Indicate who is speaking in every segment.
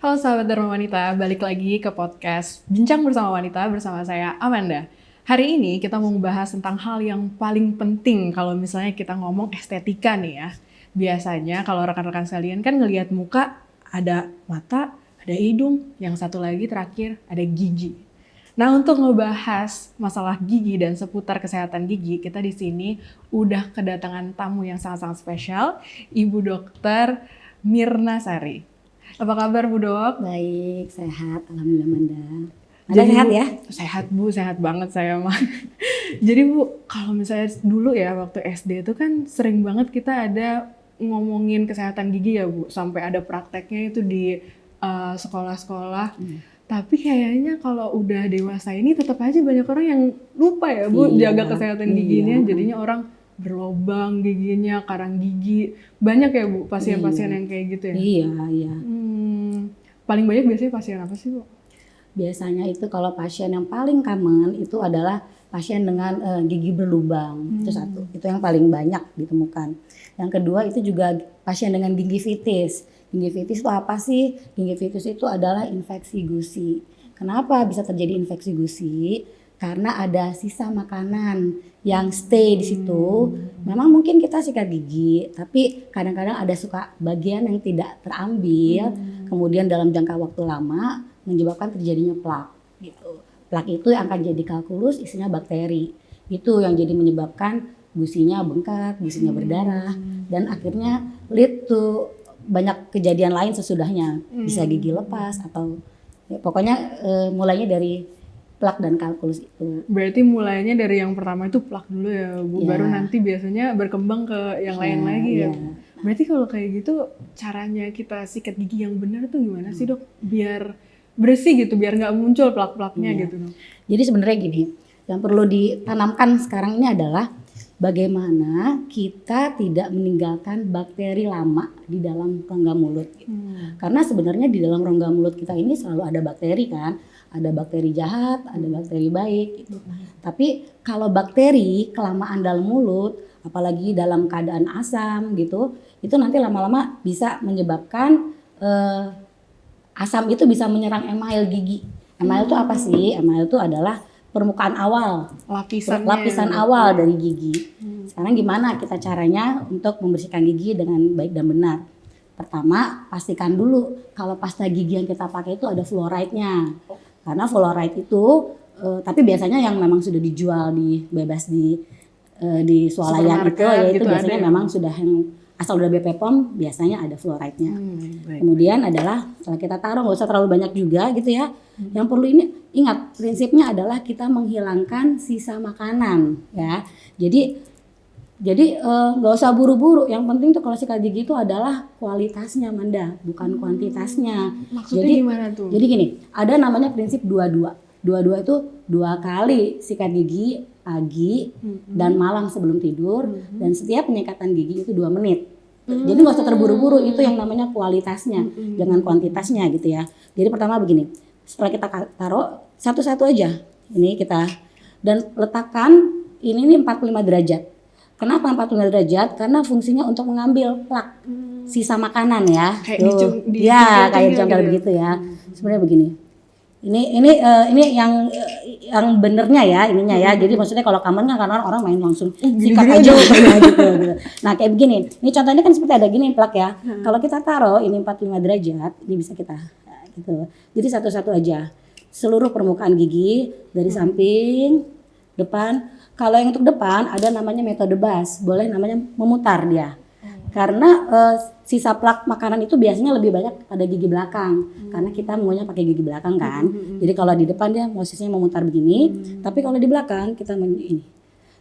Speaker 1: Halo sahabat Dharma Wanita, balik lagi ke podcast Bincang Bersama Wanita bersama saya Amanda. Hari ini kita mau membahas tentang hal yang paling penting kalau misalnya kita ngomong estetika nih ya. Biasanya kalau rekan-rekan sekalian kan ngelihat muka ada mata, ada hidung, yang satu lagi terakhir ada gigi. Nah, untuk ngebahas masalah gigi dan seputar kesehatan gigi, kita di sini udah kedatangan tamu yang sangat-sangat spesial, Ibu Dokter Mirna Sari. Apa kabar Bu Dok?
Speaker 2: Baik, sehat. Alhamdulillah Manda. Anda sehat ya?
Speaker 1: Sehat Bu, sehat banget saya mah. Jadi Bu, kalau misalnya dulu ya waktu SD itu kan sering banget kita ada ngomongin kesehatan gigi ya Bu. Sampai ada prakteknya itu di sekolah-sekolah. Tapi kayaknya kalau udah dewasa ini tetap aja banyak orang yang lupa ya Bu jaga kesehatan giginya. Jadinya orang berlobang giginya, karang gigi. Banyak ya Bu pasien-pasien yang kayak gitu ya?
Speaker 2: Iya.
Speaker 1: Paling banyak biasanya pasien apa sih Bu?
Speaker 2: Biasanya itu kalau pasien yang paling common itu adalah pasien dengan gigi berlubang. Itu satu. Itu yang paling banyak ditemukan. Yang kedua itu juga pasien dengan gingivitis. Gingivitis itu apa sih? Gingivitis itu adalah infeksi gusi. Kenapa bisa terjadi infeksi gusi? Karena ada sisa makanan yang stay di situ. Memang mungkin kita sikat gigi, tapi kadang-kadang ada suka bagian yang tidak terambil. Kemudian dalam jangka waktu lama menyebabkan terjadinya plak. Gitu. Plak itu yang akan jadi kalkulus, isinya bakteri. Itu yang jadi menyebabkan gusinya bengkak, gusinya berdarah, dan akhirnya lead to banyak kejadian lain sesudahnya. Bisa gigi lepas atau ya, pokoknya mulainya dari plak dan kalkulus itu.
Speaker 1: Berarti mulainya dari yang pertama itu plak dulu ya Bu, baru nanti biasanya berkembang ke yang lain lagi ya. Berarti kalau kayak gitu caranya kita sikat gigi yang benar tuh gimana sih Dok? Biar bersih gitu, biar nggak muncul plak-plaknya gitu Dok.
Speaker 2: Jadi sebenarnya gini, yang perlu ditanamkan sekarang ini adalah bagaimana kita tidak meninggalkan bakteri lama di dalam rongga mulut. Gitu. Karena sebenarnya di dalam rongga mulut kita ini selalu ada bakteri kan. Ada bakteri jahat, ada bakteri baik gitu. Tapi kalau bakteri kelamaan dalam mulut, apalagi dalam keadaan asam gitu, itu nanti lama-lama bisa menyebabkan asam itu bisa menyerang email gigi. Email itu apa sih? Email itu adalah permukaan awal, lapisan awal dari gigi. Sekarang gimana kita caranya untuk membersihkan gigi dengan baik dan benar? Pertama, pastikan dulu kalau pasta gigi yang kita pakai itu ada fluoride-nya. Karena fluoride itu, tapi biasanya yang memang sudah dijual bebas di swalayan itu, yaitu gitu biasanya memang sudah yang asal udah BP POM biasanya ada fluoride-nya. Kemudian adalah setelah kita taruh nggak usah terlalu banyak juga gitu ya. Yang perlu ini ingat prinsipnya adalah kita menghilangkan sisa makanan ya. Jadi nggak usah buru-buru. Yang penting tuh kalau sikat gigi itu adalah kualitasnya Manda, bukan kuantitasnya.
Speaker 1: Maksudnya gimana tuh?
Speaker 2: Jadi gini, ada namanya prinsip 22. 22 itu 2 kali sikat gigi pagi dan malam sebelum tidur, dan setiap penyikatan gigi itu 2 menit. Jadi nggak usah terburu-buru, itu yang namanya kualitasnya, jangan kuantitasnya gitu ya. Jadi pertama begini, setelah kita taruh satu-satu aja, ini kita dan letakkan ini nih 45 derajat. Kenapa 45 derajat? Karena fungsinya untuk mengambil plak sisa makanan ya.
Speaker 1: Kayak
Speaker 2: kayak dicongkel begitu ya. Sebenarnya begini. Ini yang benernya ya ininya ya. Jadi maksudnya kalau kamar kan karena orang main langsung sikat aja gitu. Nah kayak begini. Ini contohnya kan seperti ada gini plak ya. Kalau kita taruh ini 45 derajat, ini bisa kita gitu. Jadi satu-satu aja. Seluruh permukaan gigi dari samping, depan. Kalau yang untuk depan ada namanya metode BAS, boleh namanya memutar dia. Karena sisa plak makanan itu biasanya lebih banyak pada gigi belakang. Karena kita maunya pakai gigi belakang kan. Jadi kalau di depan dia posisinya memutar begini, tapi kalau di belakang kita ini.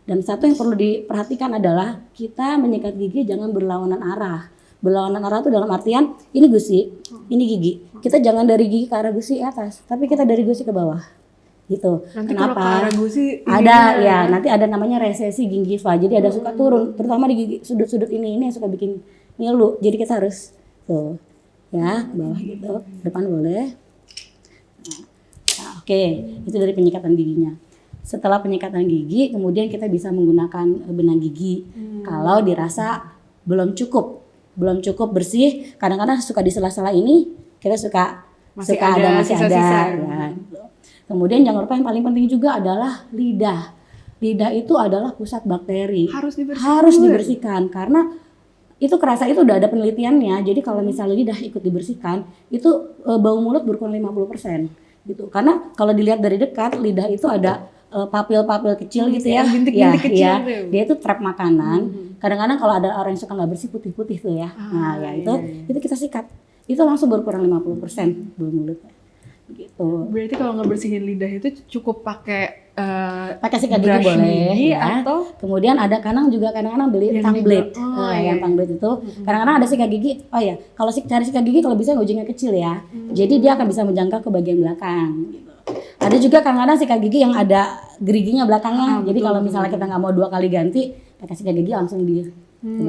Speaker 2: Dan satu yang perlu diperhatikan adalah kita menyikat gigi jangan berlawanan arah. Berlawanan arah itu dalam artian ini gusi, ini gigi. Kita jangan dari gigi ke arah gusi atas, tapi kita dari gusi ke bawah. Gitu.
Speaker 1: Nanti
Speaker 2: kenapa?
Speaker 1: Kalau gusi
Speaker 2: ada ya, nanti ada namanya resesi gingiva. Jadi ada suka turun, terutama di gigi sudut-sudut ini yang suka bikin ngilu. Jadi kita harus tuh ya, bawah gitu. Depan boleh. Nah, oke, itu dari penyikatan giginya. Setelah penyikatan gigi, kemudian kita bisa menggunakan benang gigi. Kalau dirasa belum cukup bersih, kadang-kadang suka di sela-sela ini kita suka
Speaker 1: Masih
Speaker 2: suka ada masih ada.
Speaker 1: sisa-sisa.
Speaker 2: Ya, gitu. Kemudian jangan lupa yang paling penting juga adalah lidah. Lidah itu adalah pusat bakteri. Harus dibersihkan karena itu kerasa, itu udah ada penelitiannya. Jadi kalau misalnya lidah ikut dibersihkan, itu bau mulut berkurang 50% gitu. Karena kalau dilihat dari dekat, lidah itu ada papil-papil kecil gitu ya.
Speaker 1: Bintik-bintik kecil
Speaker 2: ya.
Speaker 1: tuh.
Speaker 2: Dia itu trap makanan. Kadang-kadang kalau ada orang yang suka nggak bersih putih-putih tuh ya. Nah, ya itu kita sikat. Itu langsung berkurang 50% bau mulut. Gitu.
Speaker 1: Berarti kalau ngebersihin lidah itu cukup pakai
Speaker 2: sikat gigi boleh ya.
Speaker 1: Atau
Speaker 2: kemudian ada kadang-kadang beli tongue blade. Yang tongue blade itu kadang-kadang ada sikat gigi. Oh ya, kalau cari sikat gigi kalau bisa ujungnya kecil ya. Jadi dia akan bisa menjangkau ke bagian belakang gitu. Ada juga kadang-kadang sikat gigi yang ada geriginya belakangnya. Jadi kalau misalnya kita nggak mau 2 kali ganti, pakai sikat gigi langsung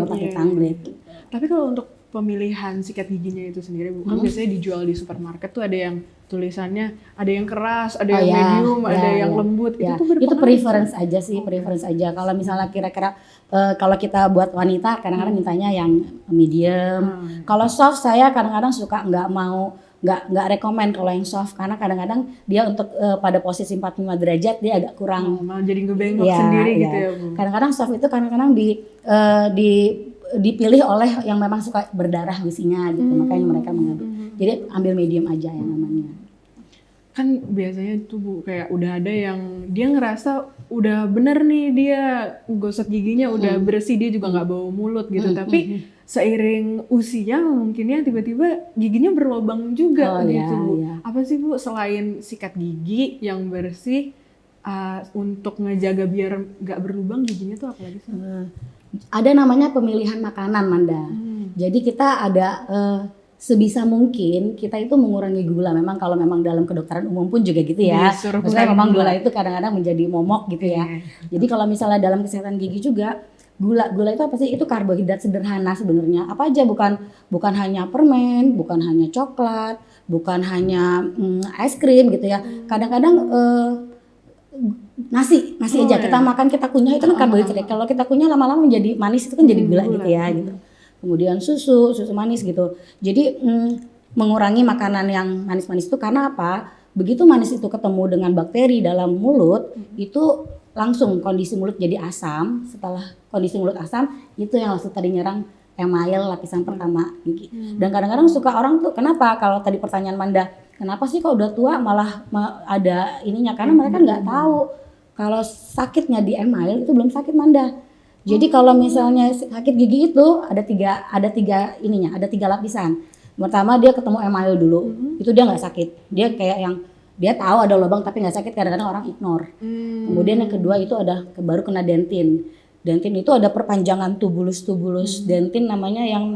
Speaker 2: pakai tongue blade.
Speaker 1: Tapi kalau untuk pemilihan sikat giginya itu sendiri, bukan biasanya dijual di supermarket tuh ada yang tulisannya, ada yang keras, ada yang medium, ada yang lembut.
Speaker 2: Itu preference aja sih, preference aja. Kalau misalnya kira-kira kalau kita buat wanita kadang-kadang mintanya yang medium. Kalau soft saya kadang-kadang suka nggak rekomend kalau yang soft, karena kadang-kadang dia untuk pada posisi 45 derajat dia agak kurang.
Speaker 1: Malah jadi ngebengkok sendiri gitu ya Bu.
Speaker 2: Kadang-kadang soft itu kadang-kadang dipilih oleh yang memang suka berdarah gusinya gitu, makanya mereka mengambil. Jadi ambil medium aja yang namanya.
Speaker 1: Kan biasanya tuh Bu, kayak udah ada yang dia ngerasa udah bener nih, dia gosok giginya udah bersih, dia juga nggak bau mulut gitu. Tapi seiring usia mungkinnya tiba-tiba giginya berlubang juga gitu Bu. Apa sih Bu selain sikat gigi yang bersih, untuk ngejaga biar nggak berlubang giginya tuh apa lagi sih?
Speaker 2: Ada namanya pemilihan makanan, Manda. Jadi kita ada sebisa mungkin kita itu mengurangi gula. Memang kalau memang dalam kedokteran umum pun juga gitu ya. Maksudnya memang gula itu kadang-kadang menjadi momok gitu ya. Jadi kalau misalnya dalam kesehatan gigi juga gula itu apa sih? Itu karbohidrat sederhana sebenarnya. Apa aja, bukan hanya permen, bukan hanya coklat, bukan hanya es krim gitu ya. Kadang-kadang nasi aja kita makan, kita kunyah itu kan karbohidrat. Kalau kita kunyah lama-lama menjadi manis itu kan jadi gula gitu ya gitu. Kemudian susu manis gitu. Jadi mengurangi makanan yang manis-manis itu karena apa? Begitu manis itu ketemu dengan bakteri dalam mulut, itu langsung kondisi mulut jadi asam. Setelah kondisi mulut asam, itu yang langsung tadi nyerang email lapisan pertama gigi. Dan kadang-kadang suka orang tuh, kenapa kalau tadi pertanyaan Manda, kenapa sih kalau udah tua malah ada ininya? Karena mereka nggak tahu kalau sakitnya di email itu belum sakit, Manda. Jadi kalau misalnya sakit gigi itu ada tiga lapisan. Pertama dia ketemu email dulu, itu dia nggak sakit. Dia kayak yang dia tahu ada lubang tapi nggak sakit, kadang-kadang orang ignore. Kemudian yang kedua itu baru kena dentin. Dentin itu ada perpanjangan tubulus dentin namanya, yang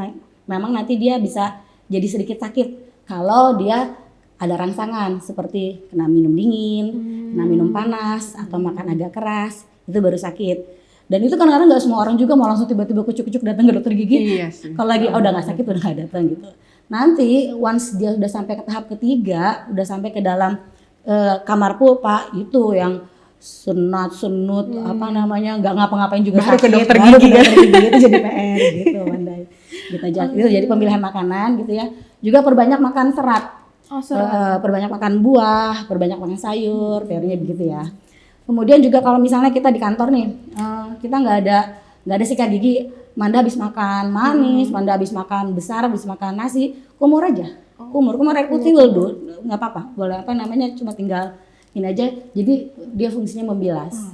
Speaker 2: memang nanti dia bisa jadi sedikit sakit kalau dia ada rangsangan seperti kena minum dingin, kena minum panas atau makan agak keras, itu baru sakit. Dan itu kadang-kadang nggak semua orang juga mau langsung tiba-tiba kucuk-kucuk datang ke dokter gigi. Kalau lagi udah nggak sakit udah nggak datang gitu. Nanti once dia udah sampai ke tahap ketiga, udah sampai ke dalam kamar pulpa, itu yang senut apa namanya, nggak ngapa-ngapain juga
Speaker 1: baru
Speaker 2: sakit.
Speaker 1: Ke dokter gigi
Speaker 2: itu jadi PR gitu, Mandai. Itu jadi pemilihan makanan gitu ya. Juga perbanyak makan serat. Perbanyak makan buah, perbanyak makan sayur, teorinya begitu ya. Kemudian juga kalau misalnya kita di kantor nih, kita nggak ada sikat gigi, Manda habis makan manis, Manda habis makan besar, habis makan nasi, kumur aja, kumur air putih will do, nggak apa-apa, boleh cuma tinggal ini aja, jadi dia fungsinya membilas.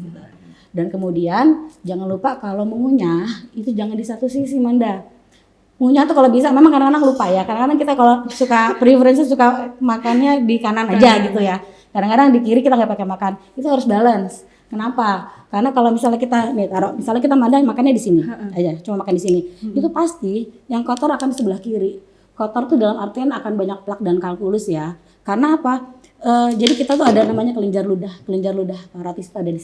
Speaker 2: Dan kemudian jangan lupa kalau mengunyah itu jangan di satu sisi, Manda. Mengunyah tuh kalau bisa, memang kadang-kadang lupa ya, kadang-kadang kita kalau suka preferensi suka makannya di kanan aja gitu ya. Kadang-kadang di kiri kita nggak pakai makan, itu harus balance. Kenapa? Karena kalau misalnya kita misalnya kita makannya di sini aja, cuma makan di sini, itu pasti yang kotor akan di sebelah kiri. Kotor tuh dalam artian akan banyak plak dan kalkulus ya. Karena apa? Jadi kita tuh ada namanya kelenjar ludah paratis itu ada di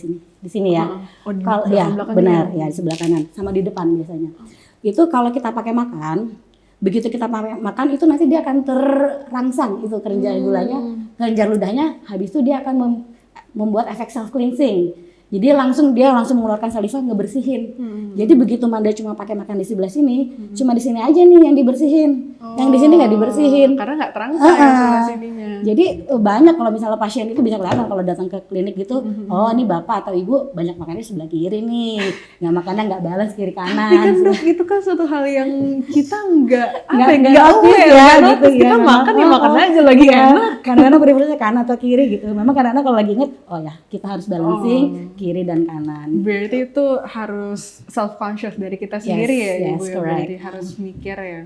Speaker 2: sini ya. Benar ya, di sebelah kanan, sama di depan biasanya. Itu kalau kita pakai makan, begitu kita makan itu nanti dia akan terangsang itu kelenjar gulanya, kelenjar ludahnya, habis itu dia akan membuat efek self cleansing. Jadi dia langsung mengeluarkan saliva ngebersihin. Jadi begitu Manda cuma pakai makan di sebelah sini, cuma di sini aja nih yang dibersihin. Yang di sini nggak dibersihin.
Speaker 1: Karena nggak terasa ya sebelah sininya.
Speaker 2: Jadi banyak kalau misalnya pasien itu bisa kelihatan kalau datang ke klinik gitu, oh ini bapak atau ibu banyak makannya sebelah kiri nih, nggak makannya nggak balance kiri kanan.
Speaker 1: Tapi kan dok, itu kan suatu hal yang kita nggak
Speaker 2: aware
Speaker 1: ya,
Speaker 2: gitu ya.
Speaker 1: Kita makan ya makan aja lagi enak.
Speaker 2: Kadang-kadang preferensinya kanan atau kiri gitu. Memang kadang-kadang kalau lagi inget, oh ya kita harus balancing kiri dan kanan.
Speaker 1: Berarti itu harus self conscious dari kita sendiri ya ibu ya. Berarti harus mikir ya.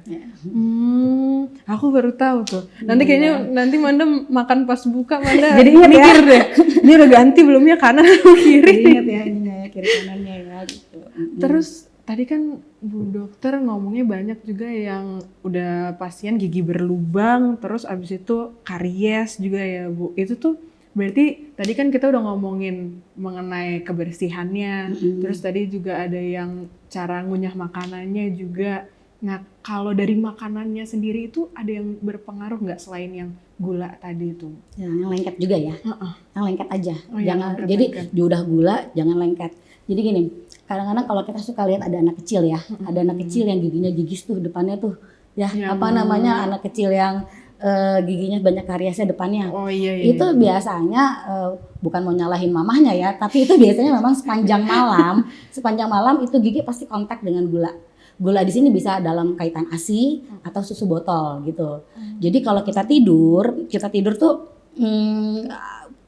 Speaker 1: Aku baru tahu tuh. Nanti kayaknya nanti Manda makan pas buka Manda
Speaker 2: jadi
Speaker 1: mikir deh. Ini udah ganti belum ya kanan atau kiri?
Speaker 2: Jadi ingat ya ininya ya kiri kanannya ya gitu.
Speaker 1: Terus tadi kan Bu Dokter ngomongnya banyak juga yang udah pasien gigi berlubang, terus abis itu karies juga ya Bu. Itu tuh berarti tadi kan kita udah ngomongin mengenai kebersihannya, terus tadi juga ada yang cara ngunyah makanannya juga. Nah kalau dari makanannya sendiri itu ada yang berpengaruh nggak selain yang gula tadi itu?
Speaker 2: Ya, yang lengket juga ya, yang lengket aja. Jangan jadi udah gula jangan lengket. Jadi gini, kadang-kadang kalau kita suka lihat ada anak kecil ya, ada anak kecil yang giginya gigis tuh depannya tuh, ya apa namanya anak kecil yang giginya banyak kariesnya depannya. Itu biasanya bukan mau nyalahin mamahnya ya, tapi itu biasanya memang sepanjang malam itu gigi pasti kontak dengan gula. Gula di sini bisa dalam kaitan ASI atau susu botol gitu. Jadi kalau kita tidur tuh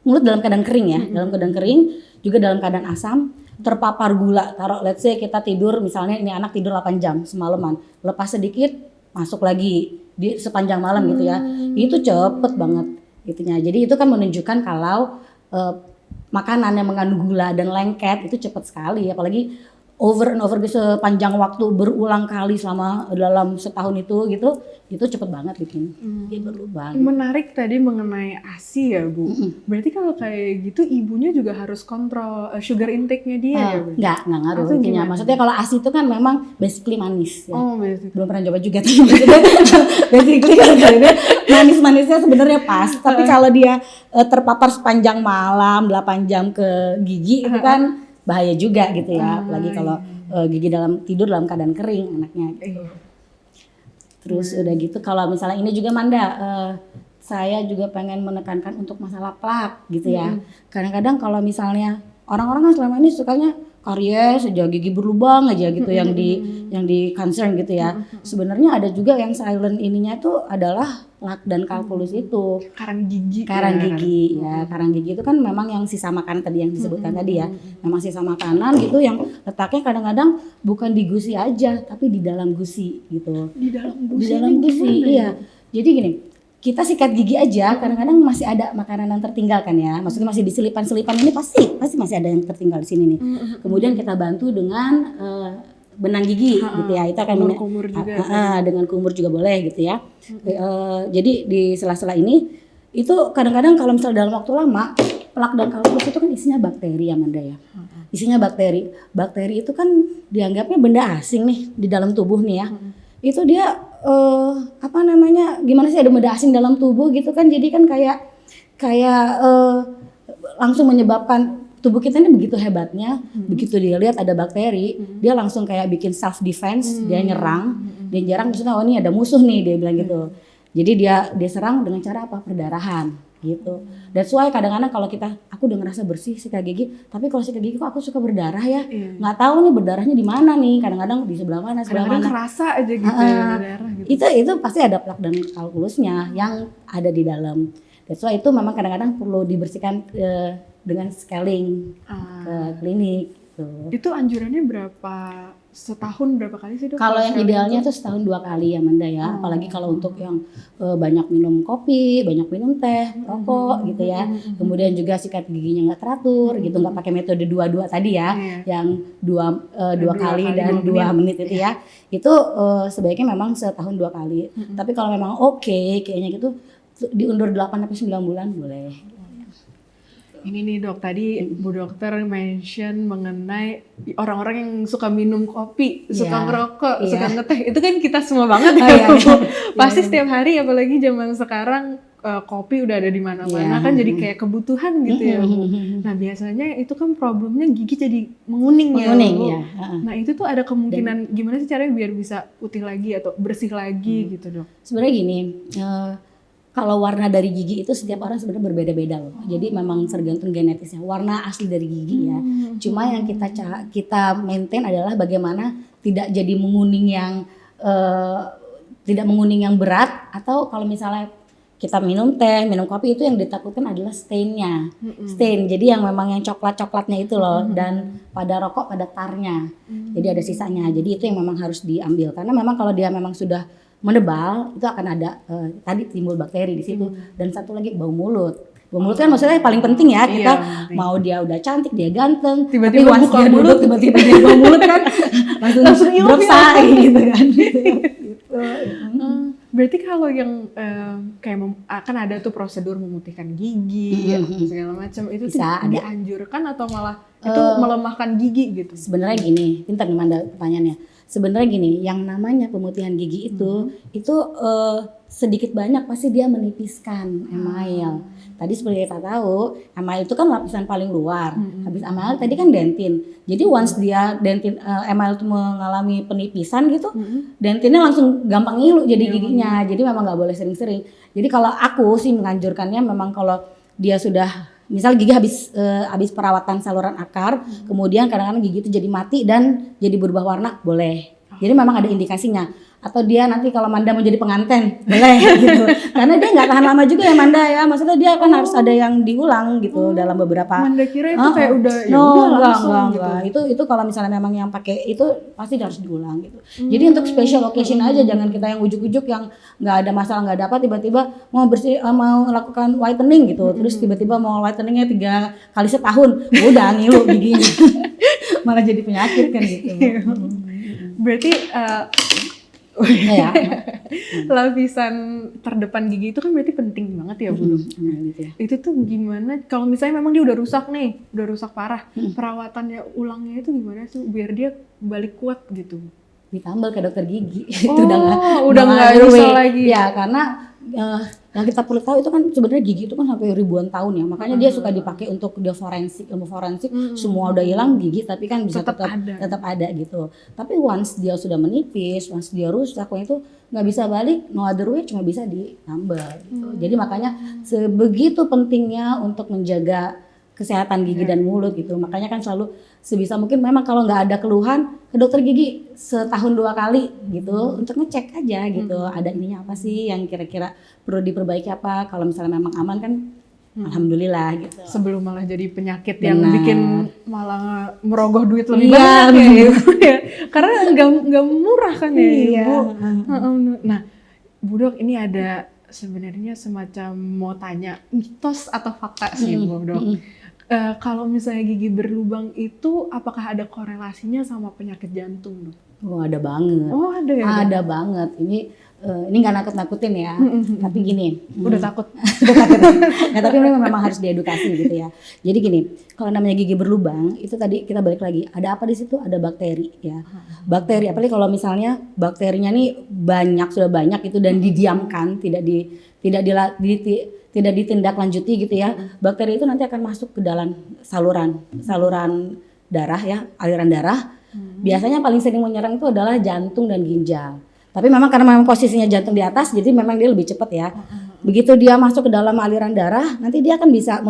Speaker 2: mulut dalam keadaan kering ya, dalam keadaan kering, juga dalam keadaan asam, terpapar gula. Taruh let's say kita tidur misalnya ini anak tidur 8 jam semalaman, lepas sedikit masuk lagi di sepanjang malam gitu ya. Itu cepet banget itunya. Jadi itu kan menunjukkan kalau makanan yang mengandung gula dan lengket itu cepet sekali, apalagi over and over sepanjang waktu berulang kali selama dalam setahun itu cepet banget bikin dia berlubang.
Speaker 1: Menarik tadi mengenai ASI ya Bu. Berarti kalau kayak gitu ibunya juga harus kontrol sugar intake-nya dia ya Bu?
Speaker 2: Nggak ngaruh intinya. Maksudnya kalau ASI itu kan memang basically manis ya. Belum pernah coba juga tapi basically kan manis-manisnya sebenarnya pas. Tapi kalau dia terpapar sepanjang malam 8 jam ke gigi itu kan bahaya juga gitu ya, apalagi kalau gigi tidur dalam keadaan kering anaknya gitu. Terus udah gitu kalau misalnya ini juga Manda, saya juga pengen menekankan untuk masalah plak gitu ya. Kadang-kadang kalau misalnya orang-orang kan selama ini sukanya karies aja, gigi berlubang aja gitu yang di concern gitu ya. Sebenarnya ada juga yang silent ininya tuh adalah plak dan kalkulus itu.
Speaker 1: Karang gigi
Speaker 2: ya. Karang gigi itu kan memang yang sisa makanan tadi yang disebutkan tadi ya. Memang sisa makanan gitu yang letaknya kadang-kadang bukan di gusi aja, tapi di dalam gusi gitu.
Speaker 1: Di dalam
Speaker 2: gusi, iya. Jadi gini, kita sikat gigi aja kadang-kadang masih ada makanan yang tertinggal kan ya. Maksudnya masih di selipan-selipan ini pasti masih ada yang tertinggal di sini nih. Kemudian kita bantu dengan benang gigi gitu ya. Itu akan
Speaker 1: kumur juga.
Speaker 2: Dengan kumur juga boleh gitu ya. Jadi di sela-sela ini itu kadang-kadang kalau misalnya dalam waktu lama plak dan kalkulus itu kan isinya bakteri ya Manda ya. Isinya bakteri. Bakteri itu kan dianggapnya benda asing nih di dalam tubuh nih ya. Itu dia gimana sih ada benda asing dalam tubuh gitu kan, jadi kan kayak langsung menyebabkan tubuh kita ini begitu hebatnya, begitu dia lihat ada bakteri, dia langsung kayak bikin self defense, dia nyerang, dia maksudnya oh ini ada musuh nih, dia bilang gitu. Jadi dia serang dengan cara apa? Perdarahan gitu. That's why kadang-kadang kalau aku udah ngerasa bersih sikat gigi, tapi kalau sikat gigi kok aku suka berdarah ya, nggak tahu nih berdarahnya di mana nih, kadang-kadang di sebelah mana,
Speaker 1: kadang-kadang kerasa aja gitu berdarah gitu.
Speaker 2: Itu pasti ada plak dan kalkulusnya yang ada di dalam. That's why itu memang kadang-kadang perlu dibersihkan dengan scaling ke klinik. Gitu.
Speaker 1: Itu anjurannya setahun berapa kali sih Dok?
Speaker 2: Kalau yang idealnya tuh setahun 2 kali ya Manda ya. Apalagi kalau untuk yang banyak minum kopi, banyak minum teh, rokok gitu ya. Kemudian juga sikat giginya nggak teratur gitu, nggak pakai metode 2-2 tadi ya, yang dua kali dan 2 menit itu ya. Itu sebaiknya memang setahun 2 kali. Tapi kalau memang kayaknya gitu diundur 8-9 bulan boleh.
Speaker 1: Ini nih Dok, tadi Bu Dokter mention mengenai orang-orang yang suka minum kopi, suka ngerokok, suka ngeteh. Itu kan kita semua banget ya Bu. Pasti setiap hari apalagi zaman sekarang kopi udah ada di mana-mana
Speaker 2: Iya.
Speaker 1: kan jadi kayak kebutuhan gitu ya Bu. Nah biasanya itu kan problemnya gigi jadi menguning ya
Speaker 2: Menguning,
Speaker 1: Bu.
Speaker 2: ya.
Speaker 1: Nah itu tuh ada kemungkinan gimana sih caranya biar bisa putih lagi atau bersih lagi gitu Dok?
Speaker 2: Sebenarnya gini, kalau warna dari gigi itu setiap orang sebenarnya berbeda-beda loh. Jadi memang tergantung genetisnya. Warna asli dari gigi ya. Cuma yang kita maintain adalah bagaimana tidak jadi menguning yang tidak menguning yang berat, atau kalau misalnya kita minum teh, minum kopi, itu yang ditakutkan adalah stainnya. Stain. Jadi yang memang yang coklat-coklatnya itu loh, dan pada rokok pada tarnya. Jadi ada sisanya. Jadi itu yang memang harus diambil, karena memang kalau dia memang sudah menebal itu akan ada tadi timbul bakteri di situ. Dan satu lagi bau mulut. Bau mulut kan maksudnya paling penting ya, kita mau dia udah cantik, dia ganteng,
Speaker 1: tiba-tiba
Speaker 2: tapi once
Speaker 1: buka
Speaker 2: dia
Speaker 1: mulut,
Speaker 2: duduk tiba-tiba dia bau mulut kan langsung drop say gitu kan.
Speaker 1: Berarti kalau yang kayak akan ada tuh prosedur memutihkan gigi segala macam itu tuh dianjurkan atau malah itu melemahkan gigi gitu?
Speaker 2: Sebenarnya gini, pintar nih Manda pertanyaannya. Sebenarnya gini, yang namanya pemutihan gigi itu sedikit banyak pasti dia menipiskan email. Tadi seperti kita tahu, email itu kan lapisan paling luar. Habis email tadi kan dentin. Jadi once dia dentin email itu mengalami penipisan gitu, dentinnya langsung gampang ngilu jadi giginya. Jadi memang nggak boleh sering-sering. Jadi kalau aku sih menganjurkannya memang kalau dia sudah misal gigi habis perawatan saluran akar, kemudian kadang-kadang gigi itu jadi mati dan jadi berubah warna, boleh. Jadi memang ada indikasinya. Atau dia nanti kalau Manda mau jadi pengantin, boleh gitu. Karena dia nggak tahan lama juga ya Manda ya. Maksudnya dia kan harus ada yang diulang gitu dalam beberapa.
Speaker 1: Manda kira itu kayak udah
Speaker 2: enggak. Itu kalau misalnya memang yang pakai itu pasti harus diulang gitu. Jadi untuk special occasion aja, jangan kita yang ujuk-ujuk yang nggak ada masalah, nggak ada apa, tiba-tiba mau mau lakukan whitening gitu. Terus tiba-tiba mau whiteningnya 3 kali setahun, udah ngilu giginya. Malah jadi penyakit kan gitu.
Speaker 1: Berarti lapisan terdepan gigi itu kan berarti penting banget ya Bu.
Speaker 2: Gitu ya.
Speaker 1: Itu tuh gimana kalau misalnya memang dia udah rusak nih, udah rusak parah, perawatannya ulangnya itu gimana sih biar dia balik kuat gitu?
Speaker 2: Ditambal ke dokter gigi.
Speaker 1: Oh,
Speaker 2: Itu
Speaker 1: udah nggak bisa lagi.
Speaker 2: Ya karena yang kita perlu tahu itu kan sebenarnya gigi itu kan sampai ribuan tahun ya. Makanya dia suka dipakai untuk dia forensik, ilmu forensik. Semua udah hilang gigi tapi kan bisa tetap ada gitu. Tapi once dia sudah menipis, once dia rusak, itu nggak bisa balik, no other way, cuma bisa ditambal gitu. Jadi makanya sebegitu pentingnya untuk menjaga kesehatan gigi dan mulut gitu. Makanya kan selalu sebisa mungkin memang kalau nggak ada keluhan ke dokter gigi setahun 2 kali gitu untuk ngecek aja gitu. Ada ininya apa sih yang kira-kira perlu diperbaiki apa. Kalau misalnya memang aman kan alhamdulillah gitu.
Speaker 1: Sebelum malah jadi penyakit yang bikin malah merogoh duit lebih banyak ya. Karena nggak murah kan ya Ibu. Nah Bu Dok, ini ada sebenarnya semacam mau tanya mitos atau fakta sih Bu Dok. Kalau misalnya gigi berlubang itu apakah ada korelasinya sama penyakit jantung Dok?
Speaker 2: Oh ada banget.
Speaker 1: Oh ada ya?
Speaker 2: Ada banget. Ini nggak nakut-nakutin ya. Tapi gini.
Speaker 1: Udah takut.
Speaker 2: Ya, tapi memang harus diedukasi gitu ya. Jadi gini, kalau namanya gigi berlubang itu tadi kita balik lagi. Ada apa di situ? Ada bakteri ya. Bakteri. Apalagi kalau misalnya bakterinya nih sudah banyak itu dan didiamkan, tidak ditindaklanjuti gitu ya. Bakteri itu nanti akan masuk ke dalam saluran darah ya, aliran darah. Biasanya paling sering menyerang itu adalah jantung dan ginjal. Tapi memang karena memang posisinya jantung di atas, jadi memang dia lebih cepat ya. Begitu dia masuk ke dalam aliran darah, nanti dia akan bisa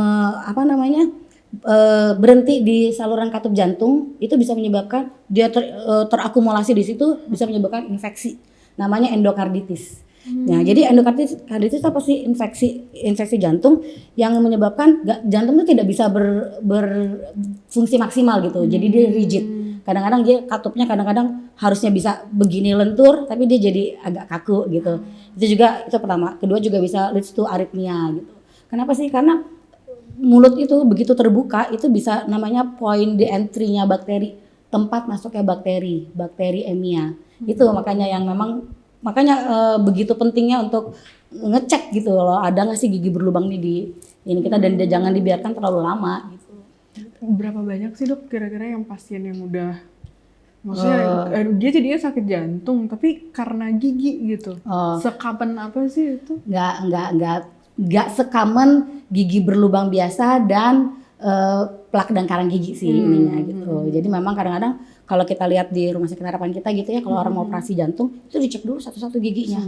Speaker 2: berhenti di saluran katup jantung. Itu bisa menyebabkan dia terakumulasi di situ, bisa menyebabkan infeksi. Namanya endokarditis. Nah, jadi endokarditis apa sih? Infeksi jantung yang menyebabkan jantung itu tidak bisa berfungsi maksimal gitu. Jadi dia rigid. Kadang-kadang dia katupnya kadang-kadang harusnya bisa begini lentur, tapi dia jadi agak kaku gitu. Itu pertama. Kedua juga bisa leads to arrhythmia gitu. Kenapa sih? Karena mulut itu begitu terbuka itu bisa namanya point the entry-nya bakteri, tempat masuknya bakteri emia. Itu makanya begitu pentingnya untuk ngecek gitu loh, ada nggak sih gigi berlubang nih di ini kita, dan jangan dibiarkan terlalu lama gitu.
Speaker 1: Berapa banyak sih Dok kira-kira yang pasien yang udah maksudnya dia jadinya sakit jantung tapi karena gigi gitu? Sekapan apa sih itu?
Speaker 2: Nggak nggak se-common gigi berlubang biasa dan plak dan karang gigi sih ininya gitu. Jadi memang kadang-kadang kalau kita lihat di rumah sakit harapan kita gitu ya, kalau orang mau operasi jantung itu dicek dulu satu-satu giginya.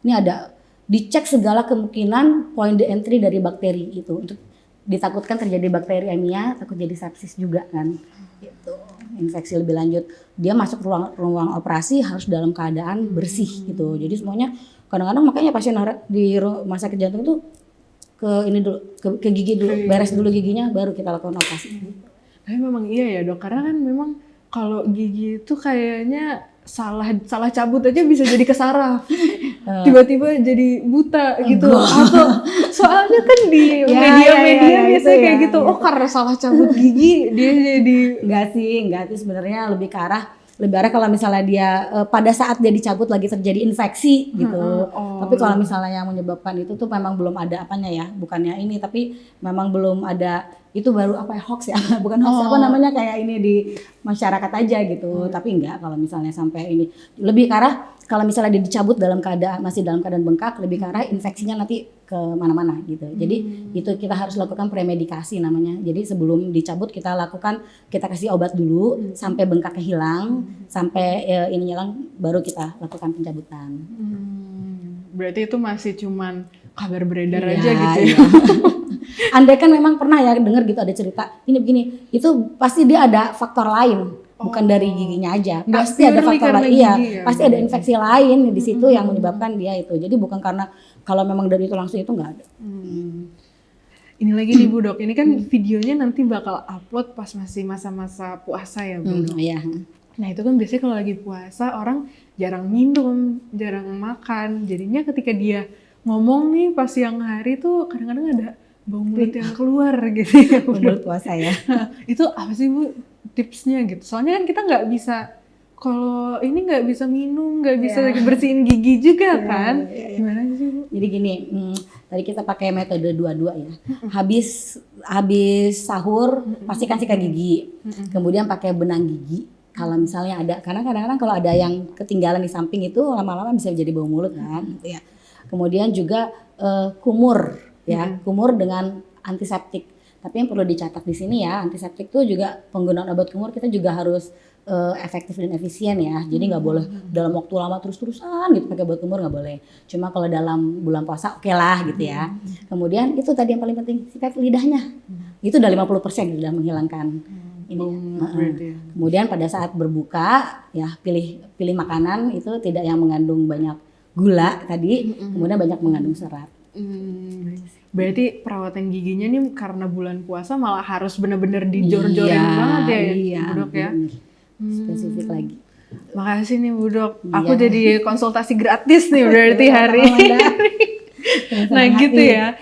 Speaker 2: Ini ada dicek segala kemungkinan point the entry dari bakteri itu, untuk ditakutkan terjadi bakteriemia, takut jadi sepsis juga kan. Gitu. Infeksi lebih lanjut. Dia masuk ruang operasi harus dalam keadaan bersih gitu. Jadi semuanya kadang-kadang makanya pasien di rumah sakit jantung tuh ke ini dulu, ke gigi dulu, beres dulu giginya baru kita lakukan operasi.
Speaker 1: Tapi memang iya ya dok, karena kan memang kalau gigi itu kayaknya salah cabut aja bisa jadi kesaraf, tiba-tiba jadi buta gitu. Atau soalnya kan di media-media biasanya kayak gitu, oh karena salah cabut gigi dia jadi.
Speaker 2: Enggak sih sebenarnya lebih ke arah kalau misalnya dia pada saat dia dicabut lagi terjadi infeksi gitu. Tapi kalau misalnya yang menyebabkan itu tuh memang belum ada apanya ya, bukannya ini, tapi memang belum ada, itu baru apa ya, hoax ya, bukan hoax, apa namanya, kayak ini di masyarakat aja gitu. Tapi enggak, kalau misalnya sampai ini lebih ke arah kalau misalnya dia dicabut masih dalam keadaan bengkak, lebih ke arah infeksinya nanti ke mana-mana gitu. Jadi itu kita harus lakukan premedikasi namanya. Jadi sebelum dicabut kita kasih obat dulu sampai bengkaknya hilang, sampai ini hilang, baru kita lakukan pencabutan.
Speaker 1: Berarti itu masih cuman kabar beredar aja gitu ya.
Speaker 2: Andai kan memang pernah ya dengar gitu ada cerita ini begini, itu pasti dia ada faktor lain. Bukan dari giginya aja, pasti ada faktor lain. Iya, pasti ada infeksi lain di situ yang menyebabkan dia itu. Jadi bukan karena kalau memang dari itu langsung itu nggak ada.
Speaker 1: Ini lagi nih Bu Dok, ini kan videonya nanti bakal upload pas masih masa-masa puasa ya Bu Dok.
Speaker 2: Iya.
Speaker 1: Nah itu kan biasanya kalau lagi puasa orang jarang minum, jarang makan. Jadinya ketika dia ngomong nih pas siang hari tuh kadang-kadang ada bau mulut yang keluar gitu ya Bu Dok.
Speaker 2: Puasa ya.
Speaker 1: Itu apa sih Bu tipsnya gitu? Soalnya kan kita nggak bisa, kalau ini nggak bisa minum, nggak bisa lagi bersihin gigi juga kan? Gimana sih Bu?
Speaker 2: Jadi gini, tadi kita pakai metode 2-2 ya. Habis sahur pastikan sikat gigi, kemudian pakai benang gigi. Kalau misalnya ada, karena kadang-kadang kalau ada yang ketinggalan di samping itu lama-lama bisa jadi bau mulut kan, gitu ya. Kemudian juga kumur ya, kumur dengan antiseptik. Tapi yang perlu dicatat di sini ya, antiseptik itu juga penggunaan obat kumur kita juga harus efektif dan efisien ya. Jadi nggak boleh dalam waktu lama terus-terusan gitu pakai obat kumur, nggak boleh. Cuma kalau dalam bulan puasa oke lah gitu ya. Kemudian itu tadi yang paling penting, sikat lidahnya. Itu udah 50% sudah menghilangkan ini. Kemudian pada saat berbuka ya pilih makanan itu tidak yang mengandung banyak gula tadi, kemudian banyak mengandung serat.
Speaker 1: Berarti perawatan giginya nih karena bulan puasa malah harus benar-benar dijor-jorin banget ya Bu Dok ya.
Speaker 2: Spesifik lagi.
Speaker 1: Makasih nih Bu Dok. Aku jadi konsultasi gratis nih berarti hari ini. Nah gitu ya.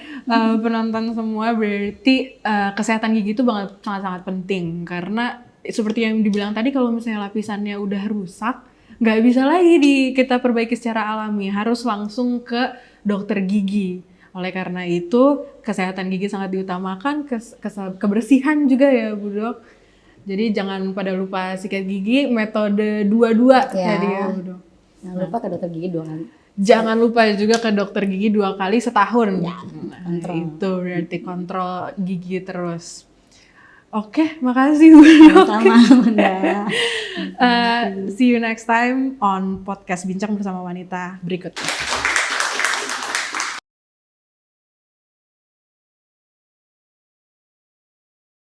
Speaker 1: Penonton semua, berarti kesehatan gigi itu sangat-sangat penting karena seperti yang dibilang tadi, kalau misalnya lapisannya udah rusak nggak bisa lagi kita perbaiki secara alami, harus langsung ke dokter gigi. Oleh karena itu kesehatan gigi sangat diutamakan, kebersihan juga ya Bu Dok. Jadi jangan pada lupa sikat gigi metode 2-2 tadi ya Bu Dok.
Speaker 2: Jangan lupa ke dokter gigi 2 kali.
Speaker 1: Jangan lupa juga ke dokter gigi 2 kali setahun.
Speaker 2: Ya,
Speaker 1: itu berarti kontrol gigi terus. Oke, makasih Bu Dok.
Speaker 2: Sama Bunda.
Speaker 1: See you next time on podcast Bincang Bersama Wanita berikutnya.